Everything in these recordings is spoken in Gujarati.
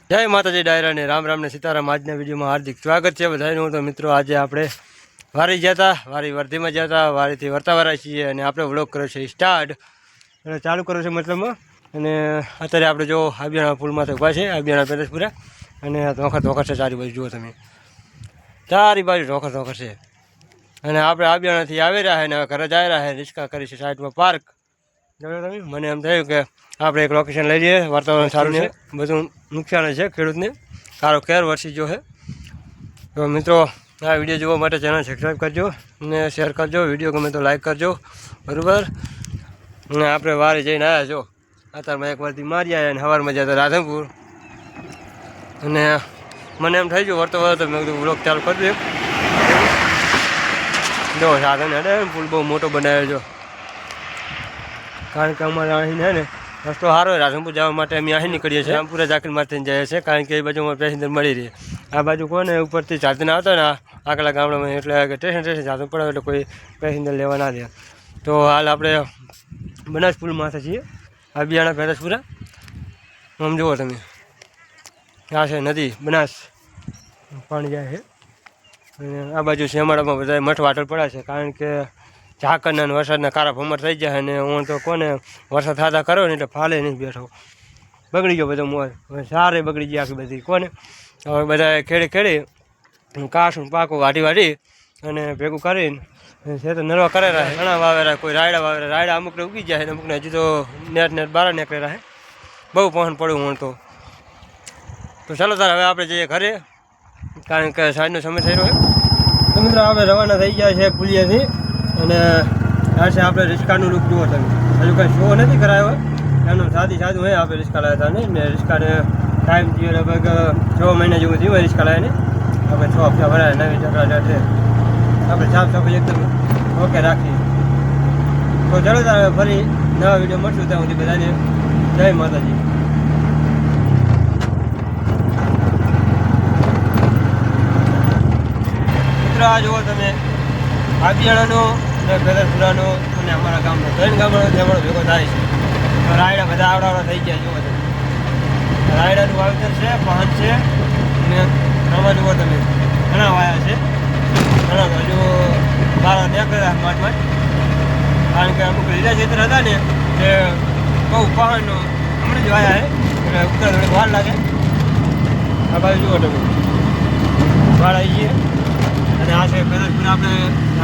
જય માતાજી ડાયરા ને રામ રામ ને સીતારામ। આજના વિડીયોમાં હાર્દિક સ્વાગત છે બધાનું। તો મિત્રો આજે આપણે વારી ગયા હતા, વારી વર્ધીમાં ગયા હતા, વારીથી વર્તાવાળા છીએ અને આપણે વ્લોગ કર્યો છે સ્ટાર્ટ અને ચાલુ કર્યો છે મતલબમાં। અને અત્યારે આપણે જો આબિયાણા પુલમાંથી ઊભા છે, આબિયાણા પેલેસપુરા, અને ધોખર છે ચારી બાજુ જુઓ તમે, ચારી બાજુ ધોખર છે। અને આપણે આબિયાણાથી આવી રહ્યા છે ને ઘરે જઈ રહ્યા છે, રિક્ષા કરી છે સાઈડમાં પાર્ક। તમે મને એમ થયું કે આપણે એક લોકેશન લઈ લઈએ, વાતાવરણ સારું છે, બધું નુકસાન છે ખેડૂતને, સારો કેર વરસી ગયો છે। તો મિત્રો આ વિડીયો જોવા માટે ચેનલ સબસ્ક્રાઈબ કરજો અને શેર કરજો, વિડીયો ગમે તો લાઈક કરજો, બરાબર। અને આપણે વારે જઈને આવ્યા છો, અત્યારમાં એક વારથી મારી આવ્યા અને સવારમાં જતા રાધનપુર, અને મને એમ થઈ ગયું વળતો તો મેં કીધું વ્લોગ ચાલુ કરી દઉં। જો સાધન હેડે પુલ બહુ મોટો બનાવ્યો છો, કારણ કે અમારે અહીં છે ને રસ્તો સારો હોય રાધનપુર જવા માટે। અમે અહીં નીકળીએ છીએ, રામપુરા જાકીર મારથી જઈએ છીએ, કારણ કે એ બાજુમાં પેસેન્જર મળી રહે। આ બાજુ કોને ઉપરથી સાધન આવતા ને આગલા ગામડામાં, એટલે કે સ્ટેશન સાધન પડે એટલે કોઈ પેસેન્જર લેવા ના દે। તો હાલ આપણે બનાસ પુલ માથે છીએ, આબિયાણા પેલેસપુરા। આમ જુઓ તમે, આ છે નદી બનાસ, પાણી જાય છે, અને આ બાજુ શેમાળામાં બધા મઠ વાટલ પડ્યા છે, કારણ કે ઝાકરના અને વરસાદના કારા ભમર થઈ જાય। અને હું તો કોને વરસાદ થાતા કરો ને એટલે ફાલે નહીં બેઠો, બગડી ગયો બધો મોર, હવે સારે બગડી ગયા આખી બધી કોને। હવે બધા ખેડી કાસું પાકો વાટી અને ભેગું કરીને છે તો નરવા કરેલા છે, ઘણા વાવેરા, કોઈ રાયડા વાવેરા, રાયડા અમુકને ઉગી જાય, અમુકને હજુ તો નેટ બહાર નીકળેલા છે, બહુ પહોંચ પડ્યું હું તો ચાલો તાર હવે આપણે જઈએ ઘરે, કારણ કે સાંજનો સમય થઈ રહ્યો છે। તો મિત્રો આપણે રવાના થઈ ગયા છે પુલિયાથી, અને આ છે આપણે રિક્ષાનું લુક જુઓ તમે, હજુ કાંઈ શો નથી કરાયો, એમનું સાદું હોય। આપણે રિક્ષા લાવ્યા હતા ને રિક્ષાને ટાઈમ થયો લગભગ 6 મહિના જેવું થયું હોય રિક્ષા લાવીને। આપણે 6 હપ્તા ભરાય, નવી ચક્રા છે, આપણે સાફ સફાઈ એકદમ ઓકે રાખીએ। તો ચાલો તારે ફરી નવા વિડીયો મળશું, ત્યાં સુધી બધાને જય માતાજી। મિત્રો આ જુઓ તમે, આબિયાણાનો અને પેલેસપુરાનો અને અમારા ગામનો 3 ગામનો જમણો ભેગો થાય છે। તો રાયડા બધા આવડા થઈ ગયા જુઓ તમે, રાયડાનું વાવેતર છે, પાન છે, અને આમાં જુઓ તમે ઘણા વાયા છે, ઘણા હજુ બારા નીકળેલા માઠમાં, કારણ કે અમુક લીલા ક્ષેત્ર હતા ને તે બહુ પાન હમણાં જ વાયા છે, એટલે ઉત્તર થોડીક વાર લાગે। આ બાજુ જુઓ તમે વાળ આવી ગઈએ, અને આ છે પેલેસપુરા, આપણે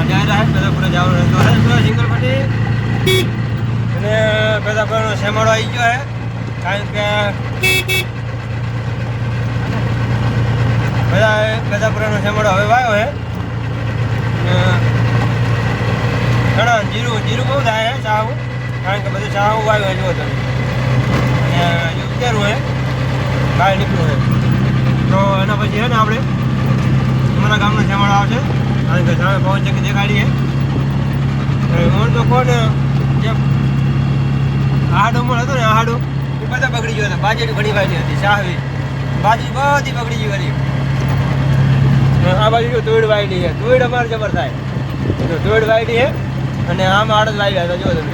ડાયરા છે પેલેસપુરા જવાનો રસ્તો છે, સિંગલપટ્ટી અને પેલાપુરાનો શેમાળો આવી ગયો છે, કારણ કે પેલાપુરાનો શેમાળો હવે વાયો છે। ઘણા જીરું બહુ થાય છે ચાવું, કારણ કે બધું ચાવું વાયું જુઓ તમે, અને હજુ ઉતેરું હોય બહાર નીકળ્યું હોય। તો એના પછી છે ને આપણે અમારા ગામનો શેમાળો આવશે, કારણ કે સામે પવન ચક્કી દેખાડીએ હું તો કોને જે આહાડો મળ હતો ને આહાડો એ બધા બગડી ગયો હતા, બાજરી ઘણી વાળી હતી, સાહવી બાજરી બધી બગડી ગઈ હતી। આ બાજુ જો ધોઈડ વાયડી છે, ધોઈડ અમારે જબર થાય, જો ધોઈડ વાયડી છે, અને આમાં અડદ વાયડા હતા જો તમે,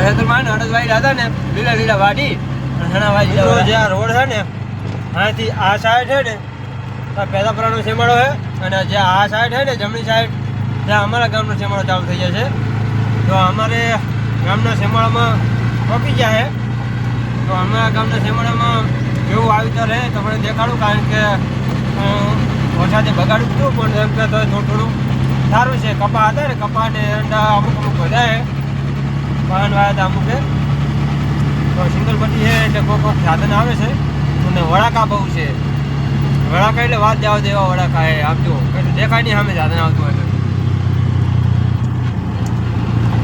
ખેતરમાં અડદ વાયડા હતા ને લીલા વાડી અને ઘણા વાયડા। જે આ રોડ છે ને અહીંથી આ સાઈડ છે ને પેલાપુરાનો શેમાળો છે, અને જે આ સાઈડ છે ને જમણી સાઈડ ત્યાં અમારા ગામનો શેમાળો ચાલુ થઈ જાય છે। તો અમારે ગામના શેમાળામાં પહોંચી ગયા છે, તો અમારા ગામના શેમાળામાં કેવું વાવેતર રહે તમને દેખાડું, કારણ કે વરસાદે બગાડ્યું હતું પણ એમ કે થોડું સારું છે। કપા હતા ને કપાને એરંડા અમુક બધા છે, પાન વાયા હતા અમુકે, તો સિંગલપટ્ટી છે એટલે કોઈક સાધન આવે છે, અને વડાકા બહુ છે, વડાકા એટલે વાત જવા દેવા વડાકા એ આમ જો એટલે દેખાય નહીં સામે સાધન આવતું હોય,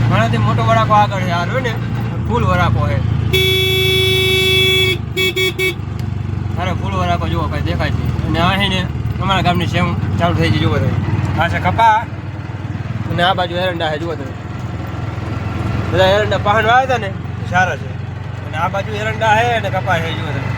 ઘણાથી મોટો વડાકો આગળ છે, આ ને ફૂલ વડાકો છે, અરે ફૂલ વડાકો જુઓ કઈ દેખાય છે। અને અહીં ને અમારા ગામની સેમ ચાલુ થઈ ગઈ જુઓ તમે, આ છે કપા અને આ બાજુ એરંડા છે જુઓ તમે, બધા એરંડા પાન વાવ્યા હતા ને સારા છે, અને આ બાજુ એરંડા છે અને કપા છે જુઓ તમે।